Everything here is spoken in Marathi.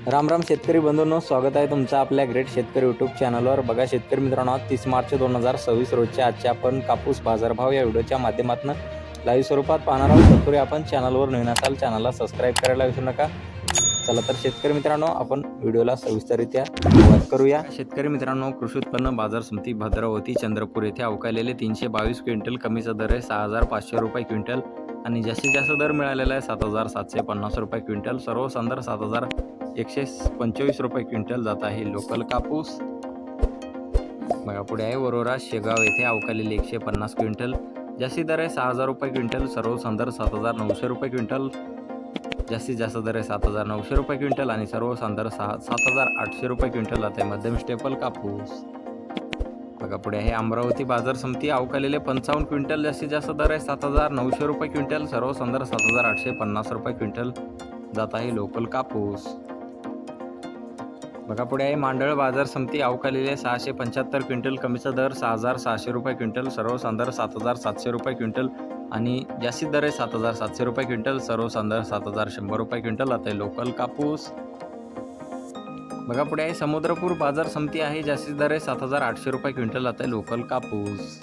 राम राम शेतकरी बंधूंनो, स्वागत आहे तुमचं आपल्या ग्रेट शेतकरी यूट्यूब चॅनलवर। बघा शेतकरी मित्रांनो, 30 मार्च 2026 रोजच्या आजच्या आपण कापूस बाजारभाव या व्हिडिओच्या माध्यमातून लाईव्ह स्वरूपात पाहणार आहोत। तत्पूर्वी आपण चॅनलवर नवीन असाल चॅनलला सबस्क्राईब करायला विसरू नका। चला तर शेतकरी मित्रांनो, आपण व्हिडिओला सविस्तररित्या सुरुवात करूया। शेतकरी मित्रांनो, कृषी उत्पन्न बाजार समिती भद्रावती चंद्रपूर येथे अवकालेले 322 क्विंटल, कमीचा दर आहे 6500 रुपये क्विंटल आणि जास्तीत जास्त दर मिळालेला आहे 7750 रुपये क्विंटल। सर्व संदर 7125 रुपये क्विंटल जात आहे लोकल कापूस। बघा पुढे आहे वरोरा शेगाव येथे अवकालेले 150 क्विंटल, जास्तीत दर आहे 6000 रुपये क्विंटल। सर्व संदर 7900 रुपये क्विंटल, जास्तीत जास्त दर आहे 7900 रुपये क्विंटल आणि सर्व संदर 7800 रुपये क्विंटल जात आहे मध्यम स्टेपल कापूस। बघा पुढे आहे अमरावती बाजार समिती अवकालेले 55 क्विंटल, जास्तीत जास्त दर आहे 7900 रुपये क्विंटल। सर्व संदर 7850 रुपये क्विंटल जात आहे लोकल कापूस। बघा पुढे आहे मांडळ बाजार समिती अवकालेले 675 क्विंटल, कमीचा दर 6600 रुपये क्विंटल। सर्व संदर 7700 रुपये क्विंटल आणि जास्तीत दर आहे 7700 रुपये क्विंटल। सर्व संदर 7100 रुपये क्विंटल जात आहे लोकल कापूस। बघा पुढे आहे समुद्रपूर बाजार समिती आहे, जास्तीत दर आहे 7800 रुपये क्विंटल जात आहे लोकल कापूस।